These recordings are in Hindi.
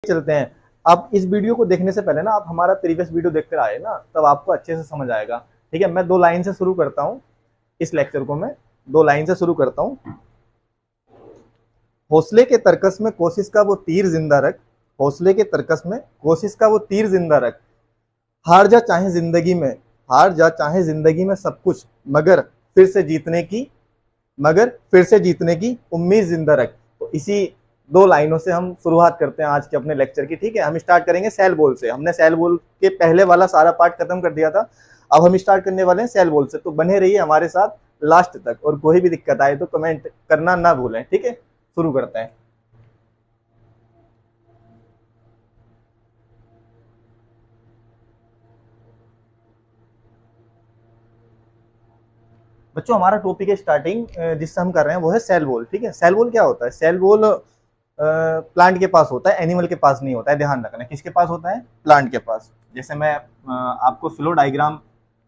चलते हैं। आप इस वीडियो को देखने से पहले ना आप हमारा प्रीवियस वीडियो देखकर आए ना, तब आपको अच्छे से समझ आएगा। ठीक है, मैं 2 लाइन से शुरू करता हूँ इस लेक्चर को। मैं 2 लाइन से शुरू करता हूँ। हौसले के तरकस में कोशिश का वो तीर जिंदा रख, हौसले के तरकस में कोशिश का वो तीर जिंदा रख। हार जा चाहे जिंदगी में, हार जा चाहे जिंदगी में सब कुछ, मगर फिर से जीतने की, मगर फिर से जीतने की उम्मीद जिंदा रख। तो इसी 2 लाइनों से हम शुरुआत करते हैं आज के अपने लेक्चर की। ठीक है, हम स्टार्ट करेंगे सेल बोल से। हमने सेल बोल के पहले वाला सारा पार्ट खत्म कर दिया था, अब हम स्टार्ट करने वाले हैं सेल बोल से। तो बने रहिए हमारे साथ लास्ट तक, और कोई भी दिक्कत आए तो कमेंट करना ना भूलें। ठीक है, शुरू करते हैं। बच्चों, हमारा टॉपिक है स्टार्टिंग जिससे हम कर रहे हैं वो है सेल वॉल। ठीक है, सेल वॉल क्या होता है? सेल वॉल प्लांट के पास होता है, एनिमल के पास नहीं होता है। ध्यान रखना, किसके पास होता है? प्लांट के पास। जैसे मैं आपको फ्लो डायग्राम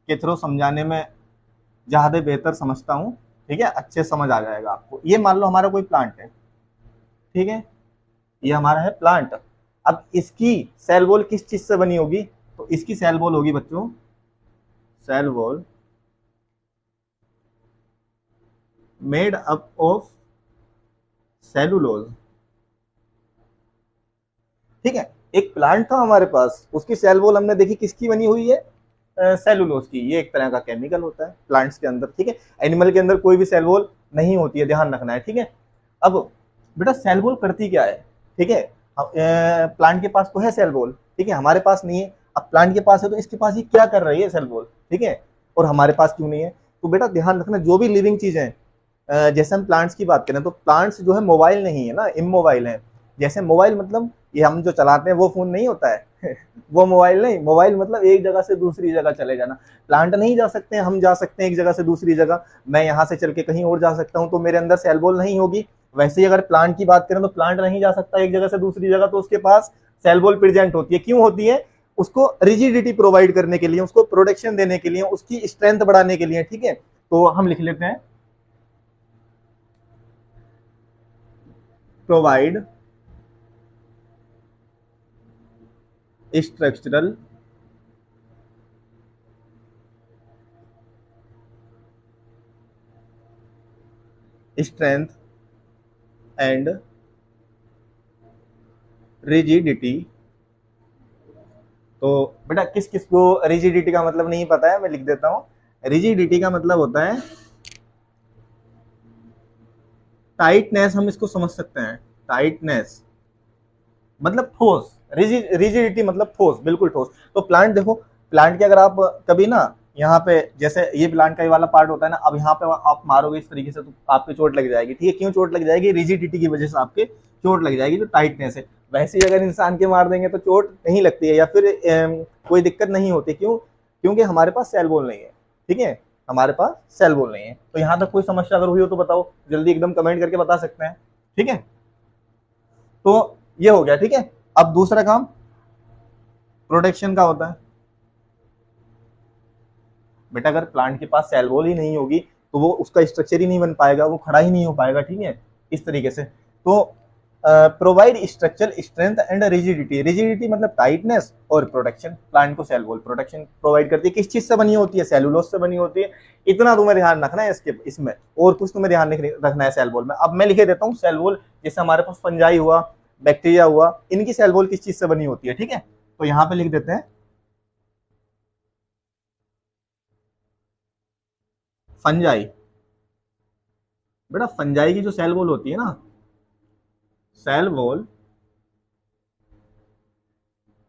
के थ्रू समझाने में ज़्यादा बेहतर समझता हूँ। ठीक है, अच्छे समझ आ जाएगा आपको। ये मान लो हमारा कोई प्लांट है। ठीक है, ये हमारा है प्लांट। अब इसकी सेल वॉल किस चीज़ से बनी होगी? तो इसकी सेल वॉल होगी बच्चों, cell wall made up of cellulose. ठीक है, एक प्लांट था हमारे पास, उसकी सेल वॉल हमने देखी किसकी बनी हुई है? सेलुलोज की। ये एक तरह का केमिकल होता है प्लांट्स के अंदर। ठीक है, एनिमल के अंदर कोई भी सेल वॉल नहीं होती है, ध्यान रखना है। ठीक है, अब बेटा सेल वॉल करती क्या है? ठीक है, प्लांट के पास तो है सेल वॉल, ठीक है, हमारे पास नहीं है। अब प्लांट के पास है तो इसके पास ही क्या कर रही है सेल वॉल? ठीक है, और हमारे पास क्यों नहीं है? तो बेटा ध्यान रखना, जो भी लिविंग चीजें, जैसे हम प्लांट्स की बात करें तो प्लांट्स जो है मोबाइल नहीं है ना, इमोबाइल है। जैसे मोबाइल मतलब ये हम जो चलाते हैं वो फोन नहीं होता है वो मोबाइल नहीं, मोबाइल मतलब एक जगह से दूसरी जगह चले जाना। प्लांट नहीं जा सकते हैं, हम जा सकते हैं एक जगह से दूसरी जगह। मैं यहाँ से चल के कहीं और जा सकता हूँ, तो मेरे अंदर सेल बॉल नहीं होगी। वैसे ही अगर प्लांट की बात करें तो प्लांट नहीं जा सकता एक जगह से दूसरी जगह, तो उसके पास सेल बॉल प्रेजेंट होती है। क्यों होती है? उसको रिजिडिटी प्रोवाइड करने के लिए, उसको प्रोटेक्शन देने के लिए, उसकी स्ट्रेंथ बढ़ाने के लिए। ठीक है, तो हम लिख लेते हैं provide structural strength and rigidity. तो बेटा किस किस को रिजिडिटी का मतलब नहीं पता है, मैं लिख देता हूं। रिजिडिटी का मतलब होता है टाइटनेस, हम इसको समझ सकते हैं। टाइटनेस मतलब ठोस, रिजिडिटी मतलब ठोस, बिल्कुल ठोस। तो प्लांट देखो, प्लांट के अगर आप कभी ना यहाँ पे, जैसे ये प्लांट का ये वाला पार्ट होता है ना, अब यहाँ पे आप मारोगे इस तरीके से तो आपके चोट लग जाएगी। ठीक है, क्यों चोट लग जाएगी? रिजिडिटी की वजह से आपके चोट लग जाएगी, जो टाइटनेस है। वैसे ही अगर इंसान के मार देंगे तो चोट नहीं लगती है, या फिर कोई दिक्कत नहीं होती। क्यों? क्योंकि हमारे पास सेल बॉल नहीं है। ठीक है, हमारे पास सेल बॉल नहीं है। तो यहाँ तक कोई समस्या अगर हुई हो तो बताओ, जल्दी एकदम कमेंट करके बता सकते हैं। ठीक है, तो ये हो गया। ठीक है, अब दूसरा काम प्रोटेक्शन का होता है। बेटा अगर प्लांट के पास सेल वॉल ही नहीं होगी तो वो उसका स्ट्रक्चर ही नहीं बन पाएगा, वो खड़ा ही नहीं हो पाएगा। ठीक है, इस तरीके से। तो provide structural strength and rigidity. Rigidity मतलब टाइटनेस, और प्रोटेक्शन, प्लांट को सेल वॉल प्रोटेक्शन प्रोवाइड करती है। किस चीज से बनी होती है? सेलुलोज से बनी होती है। इतना तुम्हें ध्यान रखना है इसके इसमें, और कुछ तुम्हें ध्यान रखना है सेल वॉल में। अब मैं लिखे देता हूँ सेल वॉल। जैसे हमारे पास फंजाई हुआ, बैक्टीरिया हुआ, इनकी सेल वॉल किस चीज से बनी होती है? ठीक है, तो यहाँ पे लिख देते हैं फंजाई। बेटा फंजाई की जो सेल वॉल होती है ना, cell wall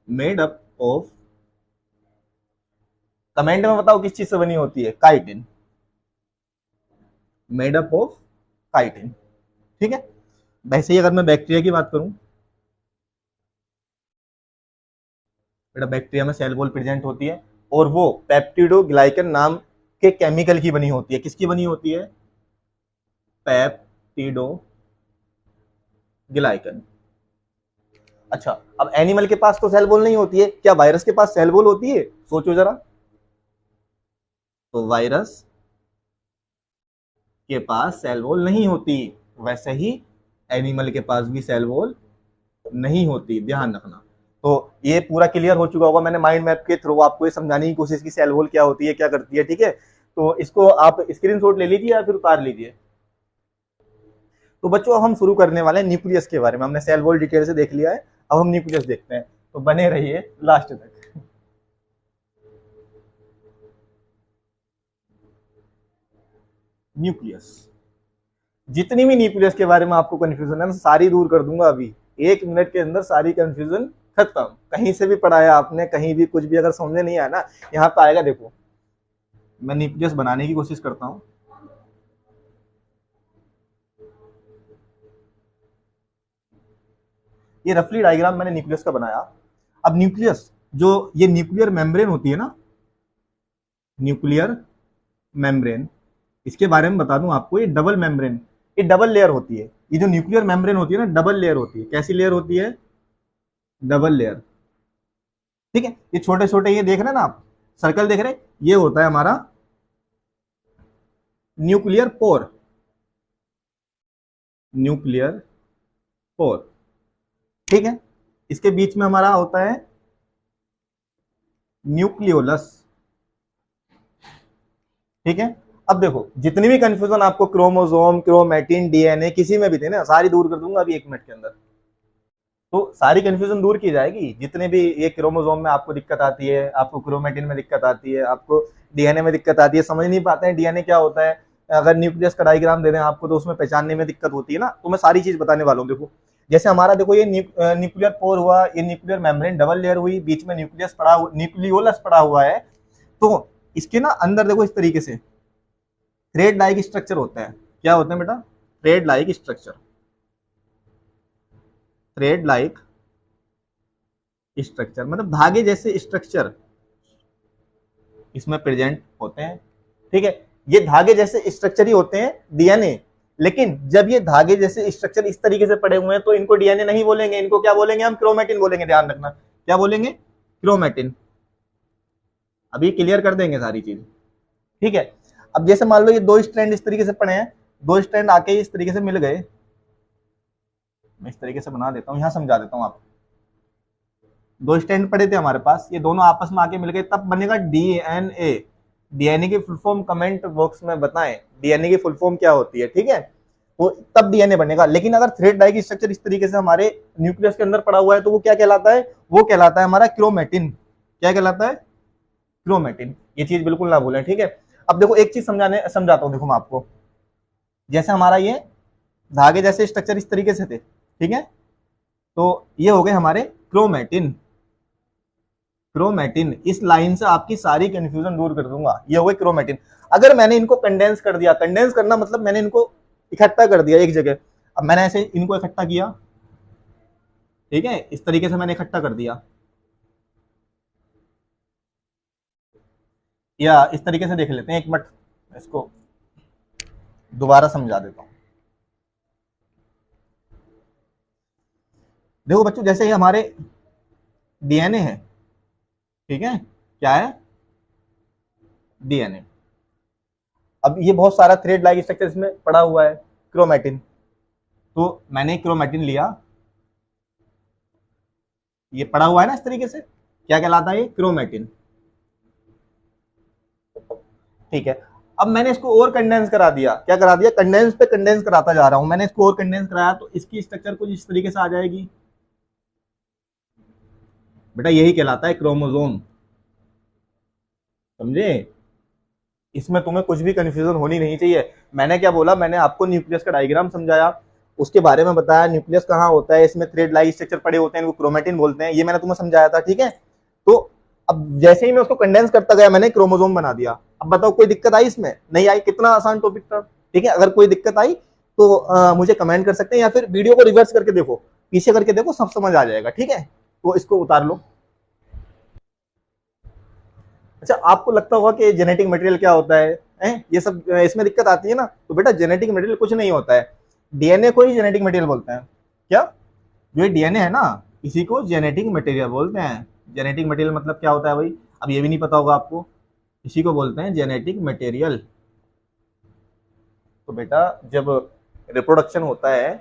made up of, comment में बताओ किस चीज से बनी होती है? Chitin. Made up of chitin. ठीक है, वैसे ही अगर मैं बैक्टीरिया की बात करूं, बेटा बैक्टीरिया में सेल वॉल प्रेजेंट होती है, और वो पेप्टिडोग्लाइकन नाम के केमिकल की बनी होती है। किसकी बनी होती है? पेप्टिडोग्लाइकन। अच्छा, अब एनिमल के पास तो सेल वॉल नहीं होती है, क्या वायरस के पास सेल वॉल होती है? सोचो जरा। तो वायरस के पास सेल वॉल नहीं होती, वैसे ही एनिमल के पास भी सेल वॉल नहीं होती, ध्यान रखना। तो ये पूरा क्लियर हो चुका होगा, मैंने माइंड मैप के थ्रू आपको ये समझाने की कोशिश की सेल वॉल क्या होती है, क्या करती है, ठीक है। तो इसको आप स्क्रीनशॉट ले लीजिए या फिर उतार लीजिए। तो बच्चों अब हम शुरू करने वाले हैं न्यूक्लियस के बारे में। हमने सेल वॉल डिटेल से देख लिया है, अब हम न्यूक्लियस देखते हैं, तो बने रहिए लास्ट तक। न्यूक्लियस, जितनी भी न्यूक्लियस के बारे में आपको कंफ्यूजन है, मैं सारी दूर कर दूंगा अभी 1 मिनट के अंदर, सारी कंफ्यूजन खत्म। कहीं से भी पढ़ाया आपने, कहीं भी कुछ भी अगर समझ नहीं आया ना, यहाँ पे आएगा, देखो मैं न्यूक्लियस बनाने की कोशिश करता हूँ। ये रफली डायग्राम मैंने न्यूक्लियस का बनाया। अब न्यूक्लियस, जो ये न्यूक्लियर मेम्ब्रेन होती है ना, न्यूक्लियर मेम्ब्रेन, इसके बारे में बता दूं आपको, ये डबल मेम्ब्रेन, ये डबल लेयर होती है। ये जो न्यूक्लियर मेम्ब्रेन होती है ना, डबल लेयर होती है। कैसी लेयर होती है? डबल लेयर, ठीक है। ये छोटे छोटे ये देख रहे हैं ना आप, सर्कल देख रहे हैं, ये होता है हमारा न्यूक्लियर पोर, न्यूक्लियर पोर, ठीक है। इसके बीच में हमारा होता है न्यूक्लियोलस, ठीक है। अब देखो जितनी भी कंफ्यूजन आपको क्रोमोसोम, क्रोमैटिन, डीएनए किसी में भी थे ना, सारी दूर कर दूंगा अभी 1 मिनट के अंदर। तो सारी कंफ्यूजन दूर की जाएगी। जितने भी ये क्रोमोसोम में आपको दिक्कत आती है, आपको क्रोमैटिन में दिक्कत आती है, आपको डीएनए में दिक्कत आती है, समझ नहीं पाते हैं डीएनए क्या होता है, अगर न्यूक्लियस का डायग्राम दे दें आपको तो उसमें पहचानने में दिक्कत होती है ना, तो मैं सारी चीज बताने वाला हूँ। देखो जैसे हमारा, देखो ये न्यूक्लियर पोर हुआ, ये न्यूक्लियर मेम्ब्रेन डबल लेयर हुई, बीच में न्यूक्लियस पड़ा, न्यूक्लियोलस पड़ा हुआ है। तो इसके ना अंदर देखो इस तरीके से थ्रेड लाइक स्ट्रक्चर होते हैं। क्या होते हैं बेटा? Thread like structure, thread like structure मतलब धागे जैसे स्ट्रक्चर इसमें प्रेजेंट होते हैं, ठीक है। ये धागे जैसे स्ट्रक्चर ही होते हैं डीएनए, लेकिन जब ये धागे जैसे स्ट्रक्चर इस तरीके से पड़े हुए हैं तो इनको डीएनए नहीं बोलेंगे, इनको क्या बोलेंगे? हम क्रोमैटिन बोलेंगे। ध्यान रखना, क्या बोलेंगे? क्रोमैटिन। अभी क्लियर कर देंगे सारी चीज, ठीक है। अब जैसे मान लो ये दो स्ट्रैंड इस तरीके से पड़े हैं, दो स्ट्रैंड आके इस तरीके से मिल गए, मैं इस तरीके से बना देता हूं, यहां समझा देता हूं आपको। दो स्टैंड पड़े थे हमारे पास, ये दोनों आपस में आके मिल गए, तब बनेगा डीएनए। डीएनए की फुल फॉर्म कमेंट बॉक्स में बताएं, डीएनए की फुल फॉर्म क्या होती है, ठीक है। तो तब डीएनए बनेगा। लेकिन अगर थ्रेड डाई की स्ट्रक्चर इस तरीके से हमारे न्यूक्लियस के अंदर पड़ा हुआ है तो वो क्या कहलाता है? वो कहलाता है हमारा क्रोमैटिन। क्या कहलाता है? क्रोमैटिन। ये चीज बिल्कुल ना भूलें, ठीक है। अब देखो एक चीज समझाता हूं, देखो मैं आपको, जैसे हमारा ये धागे जैसे स्ट्रक्चर इस तरीके से थे, ठीक है, तो ये हो गए हमारे क्रोमैटिन। क्रोमैटिन, इस लाइन से आपकी सारी कंफ्यूजन दूर कर दूंगा। ये हो गए क्रोमैटिन। अगर मैंने इनको कंडेंस कर दिया, कंडेंस करना मतलब मैंने इनको इकट्ठा कर दिया एक जगह। अब मैंने ऐसे इनको इकट्ठा किया, ठीक है, इस तरीके से मैंने इकट्ठा कर दिया, या इस तरीके से देख लेते हैं, एक मिनट इसको दोबारा समझा देता हूं। देखो बच्चों, जैसे ये हमारे डीएनए है, ठीक है, क्या है? डीएनए। अब ये बहुत सारा थ्रेड लाइक स्ट्रक्चर इसमें पड़ा हुआ है, क्रोमैटिन। तो मैंने क्रोमैटिन लिया, ये पड़ा हुआ है ना इस तरीके से, क्या कहलाता है? ये क्रोमैटिन, ठीक है। अब मैंने इसको और कंडेंस करा दिया, क्या करा दिया? कंडेंस पे कंडेंस कराता जा रहा हूं। मैंने इसको और कंडेंस कराया तो इसकी स्ट्रक्चर कुछ इस तरीके से आ जाएगी, बेटा यही कहलाता है क्रोमोसोम, समझे? इसमें तुम्हें कुछ भी कंफ्यूजन होनी नहीं चाहिए। मैंने क्या बोला? मैंने आपको न्यूक्लियस का डायग्राम समझाया, उसके बारे में बताया, न्यूक्लियस कहाँ होता है, इसमें थ्रेड लाइक स्ट्रक्चर पड़े होते हैं, इनको क्रोमैटिन बोलते हैं, ये मैंने तुम्हें समझाया था, ठीक है। तो अब जैसे ही मैं उसको कंडेंस करता गया, मैंने क्रोमोसोम बना दिया। अब बताओ कोई दिक्कत आई इसमें? नहीं आई। कितना आसान टॉपिक था, ठीक है। अगर कोई दिक्कत आई तो मुझे कमेंट कर सकते हैं, या फिर वीडियो को रिवर्स करके देखो, पीछे करके देखो, सब समझ आ जाएगा, ठीक है। तो इसको उतार लो। अच्छा, आपको लगता होगा कि जेनेटिक मटेरियल क्या होता है, ये सब इसमें दिक्कत आती है ना। तो बेटा जेनेटिक मटेरियल कुछ नहीं होता है, डीएनए को ही जेनेटिक मटेरियल बोलते हैं। क्या? जो ये डीएनए है ना, इसी को जेनेटिक मटेरियल बोलते हैं। जेनेटिक मटेरियल मतलब क्या होता है भाई? अब ये भी नहीं पता होगा आपको। इसी को बोलते हैं जेनेटिक मटेरियल। तो बेटा जब रिप्रोडक्शन होता है,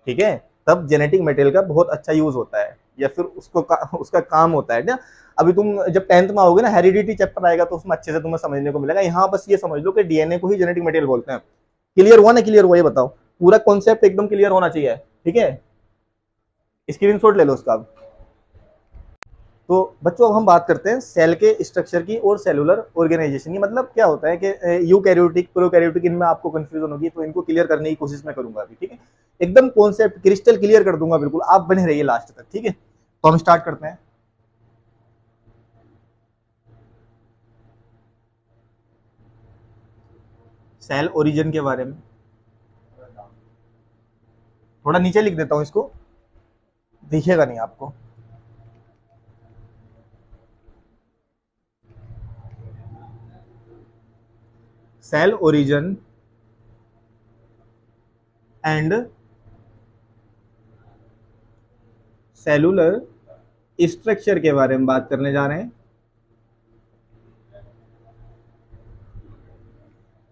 ठीक है, तब जेनेटिक मटेरियल का बहुत अच्छा यूज होता है, या फिर उसका काम होता है ना। अभी तुम जब 10th में आओगे ना, हेरिडिटी चैप्टर आएगा तो उसमें अच्छे से तुम्हें समझने को मिलेगा। यहाँ बस ये समझ लो कि डीएनए को ही जेनेटिक मटेरियल बोलते हैं। क्लियर हुआ ना? क्लियर हुआ? ये बताओ, पूरा कॉन्सेप्ट एकदम क्लियर होना चाहिए, ठीक है? स्क्रीनशॉट ले लो उसका। तो बच्चों अब हम बात करते हैं सेल के स्ट्रक्चर की और सेलुलर ऑर्गेनाइजेशन की। मतलब क्या होता है कि यूकैरियोटिक, प्रोकैरियोटिक, इनमें आपको कंफ्यूजन होगी, तो इनको क्लियर करने की कोशिश मैं करूंगा अभी, ठीक है? एकदम कॉन्सेप्ट क्रिस्टल क्लियर कर दूंगा, बिल्कुल। आप बने रहिए लास्ट तक, ठीक है? तो हम स्टार्ट करते हैं। सेल ओरिजिन के बारे में थोड़ा नीचे लिख देता हूं, इसको दिखेगा नहीं आपको। Cell origin and cellular structure के बारे में बात करने जा रहे हैं।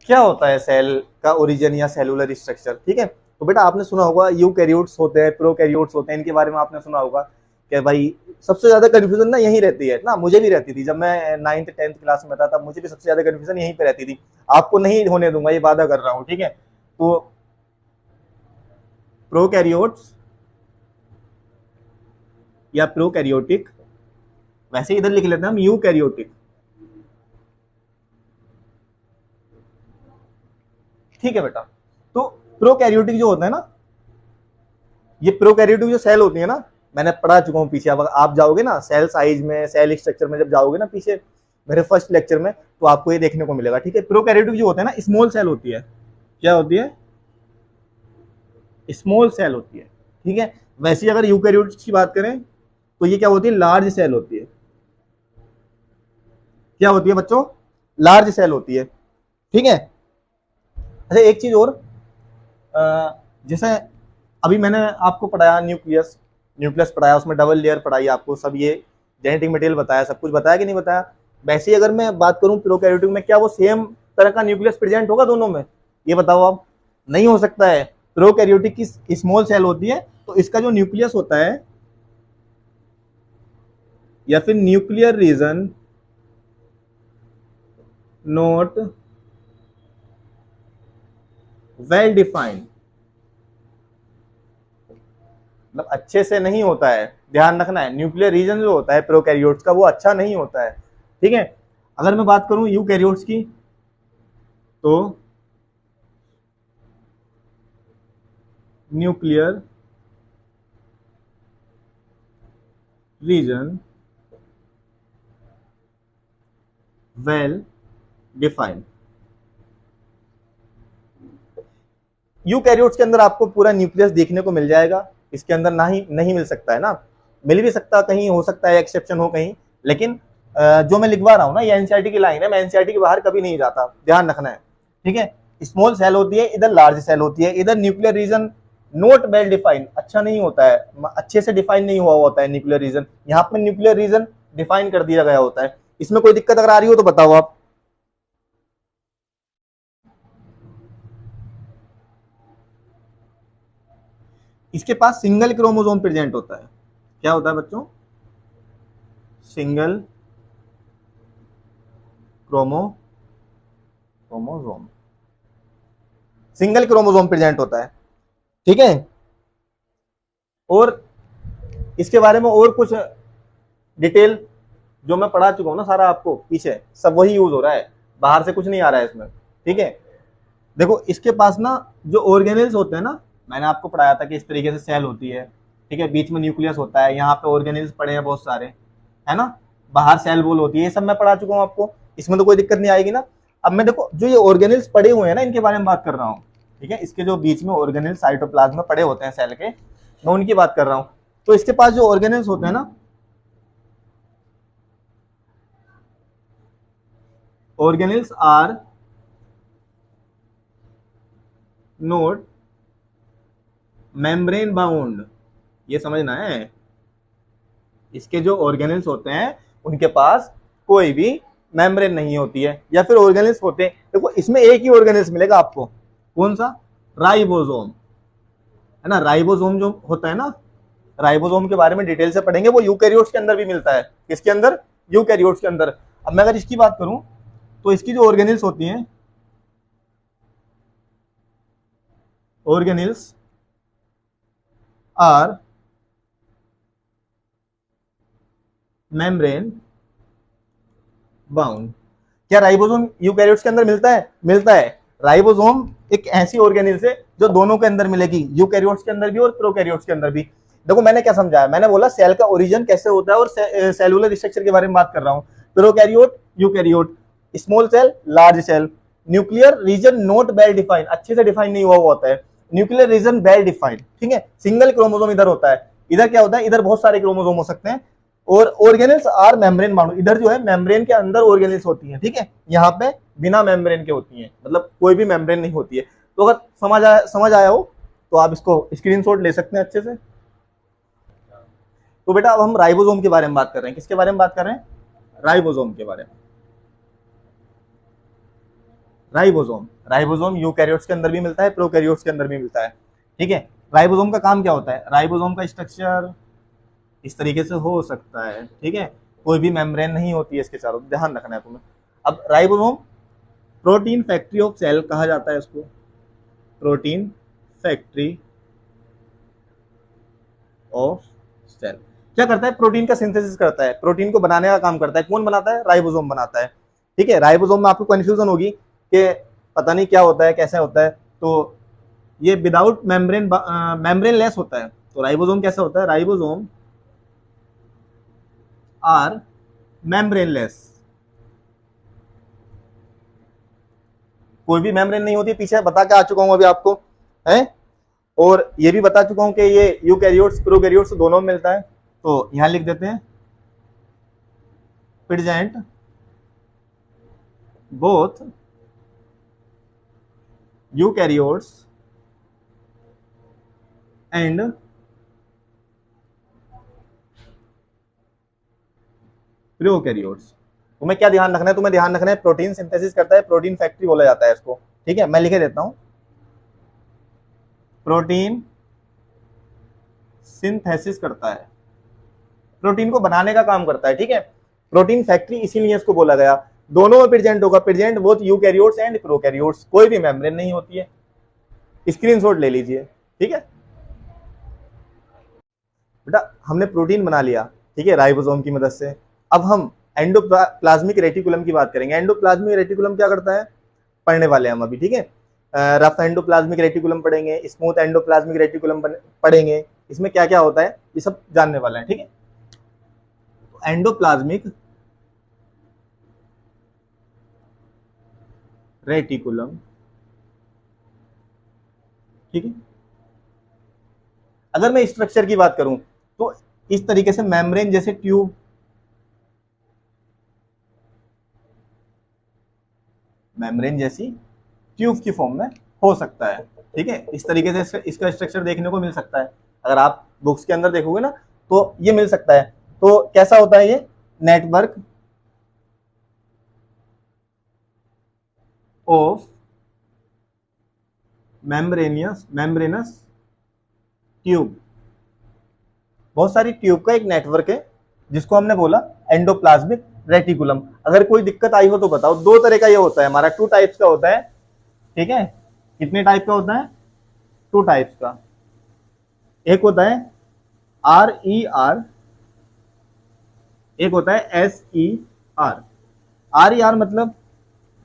क्या होता है सेल का ओरिजिन या सेलुलर स्ट्रक्चर, ठीक है? तो बेटा आपने सुना होगा यूकैरियोट्स होते हैं, प्रोकैरियोट्स होते हैं, इनके बारे में आपने सुना होगा कि भाई सबसे ज्यादा कंफ्यूजन ना यही रहती है ना। मुझे भी रहती थी जब मैं 9th 10th क्लास में था, तब मुझे भी सबसे ज्यादा कंफ्यूजन यहीं पे रहती थी। आपको नहीं होने दूंगा, ये वादा कर रहा हूं, ठीक है? तो प्रोकैरियोट्स या प्रोकैरियोटिक, वैसे इधर लिख लेते हैं हम यूकैरियोटिक, ठीक है बेटा? तो प्रोकैरियोटिक जो होता है ना, ये प्रोकैरियोटिक जो सेल होती है ना, मैंने पढ़ा चुका हूँ पीछे। अब आप जाओगे ना सेल साइज में, सेल स्ट्रक्चर में, जब जाओगे ना पीछे मेरे फर्स्ट लेक्चर में, तो आपको ये देखने को मिलेगा, ठीक है? प्रोकैरियोटिक जो होता है ना, स्मॉल सेल होती है। क्या होती है? स्मॉल सेल होती है, ठीक है? वैसे ही अगर यूकैरियोट्स की बात करें तो ये क्या होती है? लार्ज सेल होती है। क्या होती है बच्चों? लार्ज सेल होती है, ठीक है? अच्छा एक चीज और, जैसे अभी मैंने आपको पढ़ाया न्यूक्लियस, न्यूक्लियस पढ़ाया, उसमें डबल लेयर पढ़ाई आपको, सब ये जेनेटिक मटेरियल बताया, सब कुछ बताया कि नहीं बताया? वैसे ही अगर मैं बात करूं प्रोकैरियोटिक में, क्या वो सेम तरह का न्यूक्लियस प्रेजेंट होगा दोनों में? ये बताओ आप। नहीं हो सकता है। प्रोकैरियोटिक की स्मॉल सेल होती है, तो इसका जो न्यूक्लियस होता है या फिर nuclear region not well defined, मतलब अच्छे से नहीं होता है। ध्यान रखना है, न्यूक्लियर रीजन जो होता है प्रोकैरियोट्स का, वो अच्छा नहीं होता है, ठीक है? अगर मैं बात करूं यूकैरियोट्स की, तो nuclear region well defined. Eukaryotes के अंदर आपको पूरा न्यूक्लियस देखने को मिल जाएगा, इसके अंदर नहीं मिल सकता है ना। मिल भी सकता, कहीं हो सकता है एक्सेप्शन हो कहीं, लेकिन जो मैं लिखवा रहा हूं ना, ये एनसीईआरटी की लाइन है, मैं एनसीईआरटी के बाहर कभी नहीं जाता, ध्यान रखना है, ठीक है? स्मॉल सेल होती है, इधर लार्ज सेल होती है, इधर nuclear region not well defined, अच्छा नहीं होता है, अच्छे से डिफाइन नहीं हुआ होता है न्यूक्लियर रीजन। यहाँ पे न्यूक्लियर रीजन डिफाइन कर दिया गया होता है। इसमें कोई दिक्कत अगर आ रही हो तो बताओ आप। इसके पास सिंगल क्रोमोसोम प्रेजेंट होता है। क्या होता है बच्चों? Single chromosome, single chromosome present होता है, ठीक है? और इसके बारे में और कुछ डिटेल जो मैं पढ़ा चुका हूं ना सारा आपको पीछे, सब वही यूज हो रहा है, बाहर से कुछ नहीं आ रहा है इसमें, ठीक है? देखो इसके पास ना जो ऑर्गेनेल्स होते हैं ना, मैंने आपको पढ़ाया था कि इस तरीके से सेल होती है, ठीक है? बीच में न्यूक्लियस होता है, यहाँ पे ऑर्गेनेल्स पड़े हैं बहुत सारे, है ना? बाहर सेल वॉल होती है, ये सब मैं पढ़ा चुका हूँ आपको, इसमें तो कोई दिक्कत नहीं आएगी ना। अब मैं देखो जो ये ऑर्गेनेल्स पड़े हुए हैं ना, इनके बारे में बात कर रहा हूँ, ठीक है? इसके जो बीच में ऑर्गेनेल्स साइटोप्लाज्म में पड़े होते हैं सेल के, मैं उनकी बात कर रहा हूँ। तो इसके पास जो ऑर्गेनेल्स होते हैं ना, organelles are not membrane bound, ये समझना है। इसके जो ऑर्गेनेल्स होते हैं उनके पास कोई भी मेम्ब्रेन नहीं होती है, या फिर ऑर्गेनेल्स होते हैं, देखो इसमें एक ही ऑर्गेनेल्स मिलेगा आपको, कौन सा? राइबोसोम। है ना। राइबोसोम जो होता है ना, राइबोसोम के बारे में डिटेल से पढ़ेंगे, वो यूकैरियोट्स के अंदर भी मिलता है। किसके अंदर? यूकैरियोट्स के अंदर। अब मैं अगर इसकी बात करूं तो इसकी जो ऑर्गेनिल्स होती हैं, ऑर्गेनिल्स आर मेम्ब्रेन बाउंड। क्या राइबोसोम यूकैरियोट्स के अंदर मिलता है? मिलता है। राइबोसोम एक ऐसी ऑर्गेनिल्स है जो दोनों के अंदर मिलेगी, यूकैरियोट्स के अंदर भी और प्रोकैरियोट्स के अंदर भी। देखो मैंने क्या समझाया, मैंने बोला सेल का ओरिजिन कैसे होता है और सेलुलर स्ट्रक्चर के बारे में बात कर रहा हूं। Prokaryote, eukaryote, small cell, large cell, nuclear region not well defined, अच्छे से डिफाइन नहीं हुआ होता है, न्यूक्लियर रीजन वेल डिफाइंड, ठीक है। सिंगल क्रोमोसोम इधर होता है, इधर क्या होता है, इधर बहुत सारे क्रोमोसोम हो सकते हैं। और ऑर्गेनिल्स आर मेम्ब्रेन बाउंड, इधर जो है मेम्ब्रेन के अंदर ऑर्गेनिल्स होती हैं, ठीक है। यहाँ पे बिना मेम्ब्रेन के होती हैं, मतलब कोई भी मेम्ब्रेन नहीं होती है। तो अगर समझ आया हो तो आप इसको स्क्रीनशॉट ले सकते हैं अच्छे से। तो बेटा अब हम राइबोसोम के बारे में बात कर रहे हैं। किसके बारे में बात कर रहे हैं? राइबोसोम के बारे में। राइबोसोम यूकैरियोट्स के अंदर भी मिलता है, प्रोकैरियोट्स के अंदर भी मिलता है, ठीक है। राइबोसोम का काम क्या होता है? राइबोसोम का स्ट्रक्चर इस तरीके से हो सकता है, ठीक है। कोई भी मेम्ब्रेन नहीं होती है इसके चारों, ध्यान रखना है तुम्हें। अब ribosome protein factory of cell कहा जाता है इसको, प्रोटीन फैक्ट्री ऑफ सेल। क्या करता है? प्रोटीन का सिंथेसिस करता है, प्रोटीन को बनाने का काम करता है। कौन बनाता है? राइबोसोम बनाता है, ठीक है। राइबोसोम में आपको कंफ्यूजन होगी कि पता नहीं क्या होता है, कैसे होता है, तो ये विदाउट मेम्ब्रेन, मेम्ब्रेन लेस होता है। तो राइबोसोम कैसा होता है? राइबोसोम आर मेम्ब्रेन लेस, कोई भी मेम्ब्रेन नहीं होती। पीछे बता के आ चुका हूं अभी आपको, है। और ये भी बता चुका हूं कि ये यूकैरियोट्स प्रोकैरियोट्स दोनों में मिलता है। तो यहां लिख देते हैं present both eukaryotes and prokaryotes. तुम्हें क्या ध्यान रखना है? तुम्हें ध्यान रखना है प्रोटीन सिंथेसिस करता है, प्रोटीन फैक्ट्री बोला जाता है इसको, ठीक है। मैं लिखे देता हूं, प्रोटीन सिंथेसिस करता है, प्रोटीन को बनाने का काम करता है, ठीक है। प्रोटीन फैक्ट्री इसीलिए इसको बोला गया। दोनों में प्रेजेंट होगा, present both eukaryotes and prokaryotes. कोई भी मेम्ब्रेन नहीं होती है। स्क्रीनशॉट ले लीजिए, ठीक है बेटा। हमने प्रोटीन बना लिया, ठीक है, राइबोसोम की मदद से। अब हम एंडोप्लाज्मिक रेटिकुलम की बात करेंगे। एंडोप्लाज्मिक रेटिकुलम क्या करता है? पढ़ने वाले हम अभी, ठीक है। रफ एंडोप्लाज्मिक रेटिकुलम पढ़ेंगे, स्मूथ एंडोप्लाज्मिक रेटिकुलम पढ़ेंगे। इसमें क्या क्या होता है ये सब जानने वाले हैं, ठीक है। एंडोप्लाज्मिक रेटिकुलम, ठीक है। अगर मैं स्ट्रक्चर की बात करूं तो इस तरीके से मेम्ब्रेन जैसे ट्यूब, मेम्ब्रेन जैसी ट्यूब की फॉर्म में हो सकता है, ठीक है। इस तरीके से इसका स्ट्रक्चर देखने को मिल सकता है। अगर आप बुक्स के अंदर देखोगे ना तो ये मिल सकता है। तो कैसा होता है ये? नेटवर्क ऑफ मेम्ब्रेनस ट्यूब, बहुत सारी ट्यूब का एक नेटवर्क है जिसको हमने बोला एंडोप्लाज्मिक रेटिकुलम। अगर कोई दिक्कत आई हो तो बताओ। दो तरह का ये होता है हमारा, 2 टाइप्स का होता है, ठीक है। कितने टाइप का होता है? 2 टाइप्स का। एक होता है RER, एक होता है SER। RER मतलब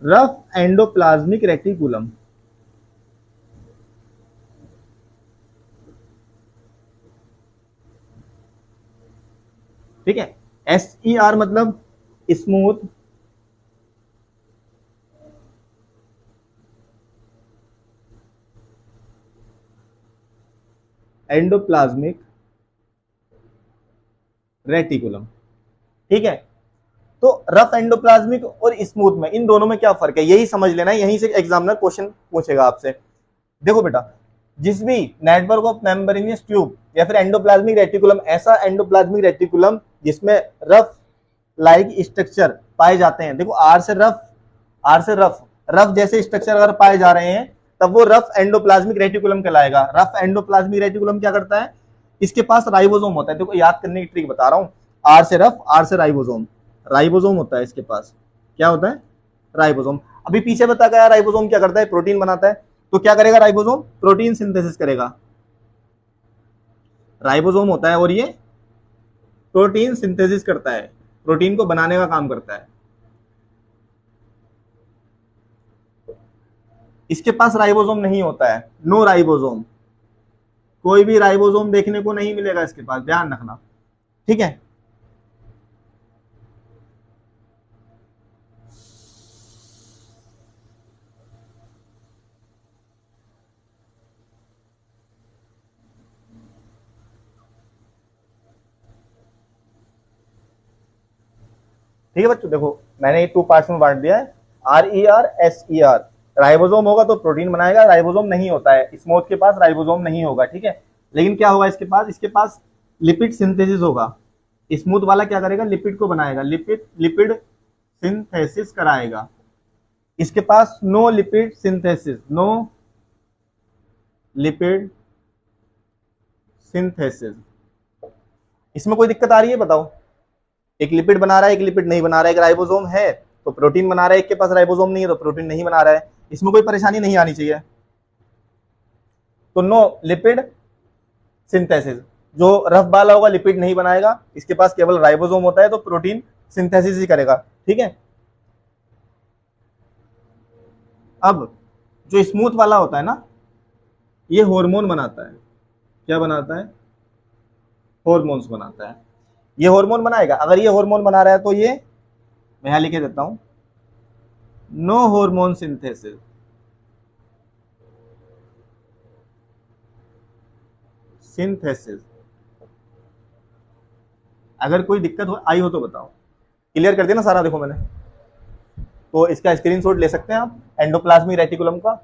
रफ एंडोप्लाज्मिक रेटिकुलम, ठीक है। SER मतलब स्मूथ एंडोप्लाज्मिक रेटिकुलम, ठीक है। तो रफ एंडोप्लाज्मिक और स्मूथ में, इन दोनों में क्या फर्क है यही समझ लेना है। यहीं से एग्जामिनर क्वेश्चन पूछेगा आपसे। देखो बेटा, जिस भी नेटवर्क ऑफ मेम्ब्रेनियस ट्यूब या फिर एंडोप्लाज्मिक रेटिकुलम, ऐसा एंडोप्लाज्मिक रेटिकुलम जिसमें रफ लाइक स्ट्रक्चर पाए जाते हैं। देखो आर से रफ, रफ जैसे स्ट्रक्चर अगर पाए जा रहे हैं तब वो रफ एंडोप्लाज्मिक रेटिकुलम कहलाएगा। रफ एंडोप्लाज्मिक रेटिकुलम क्या करता है, इसके पास राइबोसोम होता है। देखो याद करने की ट्रिक बता रहा हूं, आर से रफ, आर से राइबोसोम। राइबोसोम होता है इसके पास, क्या होता है, राइबोसोम। अभी पीछे बता गया राइबोसोम क्या करता है, प्रोटीन बनाता है। तो क्या करेगा राइबोसोम, प्रोटीन सिंथेसिस करेगा। राइबोसोम होता है और ये प्रोटीन सिंथेसिस करता है, प्रोटीन को बनाने का काम करता है। इसके पास राइबोसोम नहीं होता है, नो राइबोसोम। कोई भी राइबोसोम देखने को नहीं मिलेगा इसके पास, ध्यान रखना, ठीक है। ठीक है बच्चों, देखो मैंने ये 2 पार्ट्स में बांट दिया है, RER SER। राइबोसोम होगा तो प्रोटीन बनाएगा, राइबोसोम नहीं होता है, स्मूथ के पास राइबोसोम नहीं होगा, ठीक है। लेकिन क्या होगा इसके पास, इसके पास लिपिड सिंथेसिस होगा। स्मूथ वाला क्या करेगा, लिपिड को बनाएगा, लिपिड सिंथेसिस कराएगा। इसके पास no lipid synthesis, no lipid synthesis. इसमें कोई दिक्कत आ रही है बताओ, एक लिपिड बना रहा है, एक लिपिड नहीं बना रहा है। एक राइबोसोम है तो प्रोटीन बना रहा है, एक के पास राइबोसोम नहीं है तो प्रोटीन नहीं बना रहा है। इसमें कोई परेशानी नहीं आनी चाहिए। तो नो लिपिड सिंथेसिस, जो रफ वाला होगा लिपिड नहीं बनाएगा, इसके पास केवल राइबोसोम होता है तो प्रोटीन सिंथेसिस ही करेगा, ठीक है। अब जो स्मूथ वाला होता है ना, ये हार्मोन बनाता है। क्या बनाता है, हार्मोन्स बनाता है। ये हार्मोन बनाएगा। अगर ये हार्मोन बना रहा है तो ये मैं यहां लिखे देता हूं, नो हार्मोन सिंथेसिस। सिंथेसिस। अगर कोई दिक्कत आई हो तो बताओ। क्लियर कर दिया ना सारा, देखो मैंने। तो इसका स्क्रीनशॉट ले सकते हैं आप एंडोप्लाज्मिक रेटिकुलम का।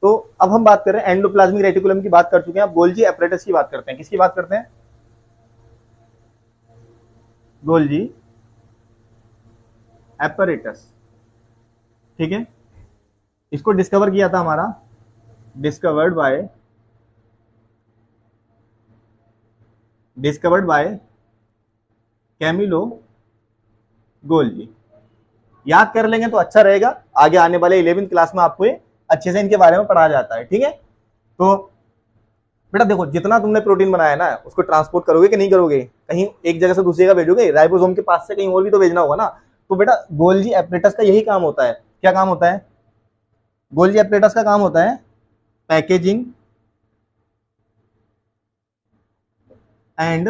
तो अब हम बात कर रहे हैं एंडोप्लाज्मिक रेटिकुलम की बात कर चुके हैं, अब गोल्जी एपरेटस की बात करते हैं। किसकी बात करते हैं, गोल्जी एपरेटस, ठीक है। इसको डिस्कवर किया था हमारा, डिस्कवर्ड बाय कैमिलो गोल्जी। याद कर लेंगे तो अच्छा रहेगा, आगे आने वाले 11वीं क्लास में आपको अच्छे से इनके बारे में पढ़ाया जाता है, ठीक है। तो बेटा देखो, जितना तुमने प्रोटीन बनाया ना, उसको ट्रांसपोर्ट करोगे कि नहीं करोगे, कहीं एक जगह से दूसरी जगह भेजोगे, राइबोसोम के पास से कहीं और भी तो भेजना होगा ना। तो बेटा गोल्जी एपरेटस का यही काम होता है। क्या काम होता है, गोल्जी एपरेटस का काम होता है पैकेजिंग एंड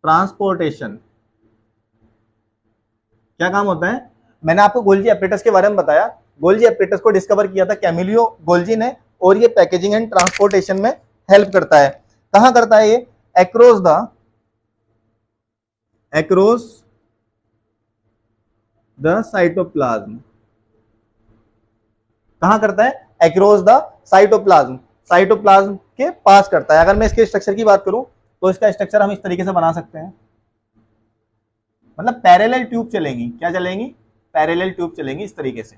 ट्रांसपोर्टेशन। क्या काम होता है, मैंने आपको गोल्जी एपरेटस के बारे में बताया। गोल्जी एपरेटस को डिस्कवर किया था कैमिलियो गोल्जी ने, और ये पैकेजिंग एंड ट्रांसपोर्टेशन में हेल्प करता है। कहां करता है ये, अक्रॉस द साइटोप्लाज्म। कहां करता है, अक्रॉस द साइटोप्लाज्म, साइटोप्लाज्म के पास करता है। अगर मैं इसके स्ट्रक्चर की बात करूं तो इसका स्ट्रक्चर हम इस तरीके से बना सकते हैं, मतलब पैरेलल ट्यूब चलेंगी। क्या चलेंगी, पैरेलल ट्यूब चलेंगी इस तरीके से।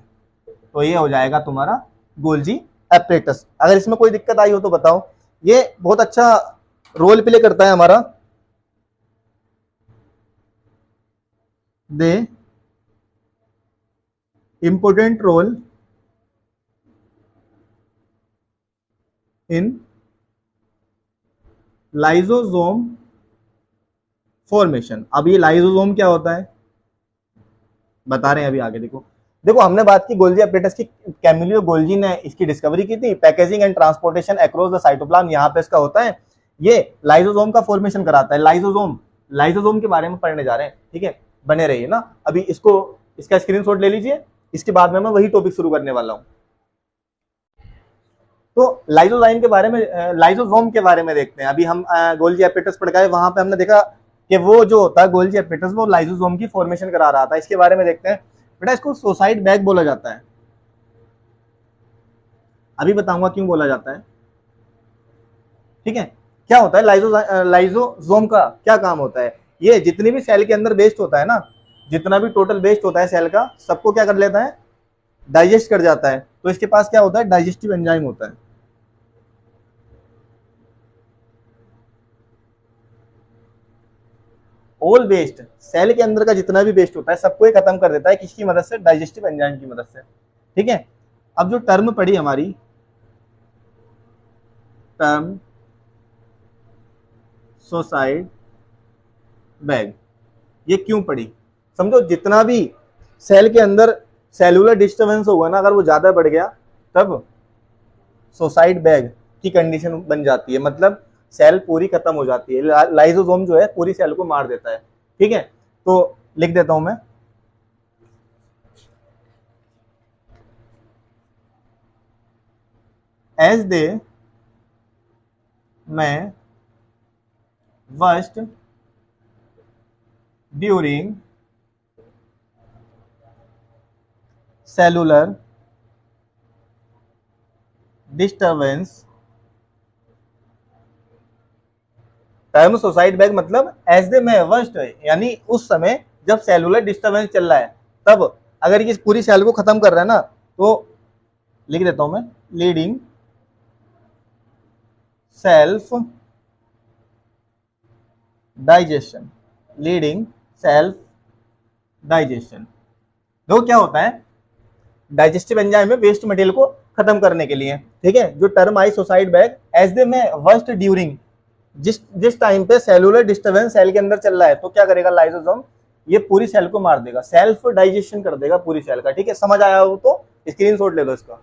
तो ये हो जाएगा तुम्हारा गोल्जी एपरेटस। अगर इसमें कोई दिक्कत आई हो तो बताओ। ये बहुत अच्छा रोल प्ले करता है हमारा, they important role in lysosome formation. अब ये लाइसोसोम क्या होता है बता रहे हैं अभी आगे। देखो हमने बात की गोल्जी एपरेटस की, कैमिलियो गोल्जी ने इसकी डिस्कवरी की थी। Packaging and transportation across the cytoplasm, यहाँ पे इसका होता है। ये लाइसोसोम का फॉर्मेशन कराता है। लाइसोसोम के बारे में पढ़ने जा रहे हैं, ठीक है, बने रहिए ना। अभी इसका स्क्रीनशॉट ले लीजिए, इसके बाद में मैं वही टॉपिक शुरू करने वाला हूँ। तो लाइसोसोम के बारे में देखते हैं। अभी हम गोल्जी एपरेटस पढ़ गए, वहां पे हमने देखा कि वो जो होता है गोल्जी एपरेटस, वो लाइसोसोम की फॉर्मेशन करा रहा था। इसके बारे में देखते हैं। बेटा इसको सुसाइड बैग बोला जाता है, अभी बताऊंगा क्यों बोला जाता है, ठीक है। क्या होता है लाइसोसोम का क्या काम होता है, ये जितनी भी सेल के अंदर वेस्ट होता है ना, जितना भी टोटल वेस्ट होता है सेल का, सबको क्या कर लेता है, डाइजेस्ट कर जाता है। तो इसके पास क्या होता है, डाइजेस्टिव एंजाइम होता है। ऑल वेस्ट, सेल के अंदर का जितना भी वेस्ट होता है सबको ये खत्म कर देता है, किसकी मदद से, डाइजेस्टिव एंजाइम की मदद से। ठीक है, अब जो टर्म पड़ी हमारी, टर्म सुसाइड बैग, ये क्यों पड़ी, समझो जितना भी सेल के अंदर सेलुलर डिस्टर्बेंस होगा ना, अगर वो ज्यादा बढ़ गया तब सुसाइड बैग की कंडीशन बन जाती है, मतलब सेल पूरी खत्म हो जाती है, लाइसोसोम जो है पूरी सेल को मार देता है। ठीक है, तो लिख देता हूं मैं, एज दे मैं worst during cellular disturbance, term suicide bag मतलब एज दे में वर्स्ट है, यानी उस समय जब सेलुलर डिस्टर्बेंस चल रहा है तब अगर ये पूरी सेल को खत्म कर रहा है ना, तो लिख देता हूं मैं, leading self digestion, leading self digestion. तो क्या होता है, डाइजेस्टिव एंजाइम में वेस्ट मटेरियल को खत्म करने के लिए। ठीक है, जो टर्म आई suicide bag, as they may burst during, जिस टाइम पे सेलुलर डिस्टर्बेंस सेल के अंदर चल रहा है, तो क्या करेगा लाइसोसोम, ये पूरी सेल को मार देगा, सेल्फ डाइजेशन कर देगा पूरी सेल का। ठीक है, समझ आया हो तो स्क्रीनशॉट ले लो इसका।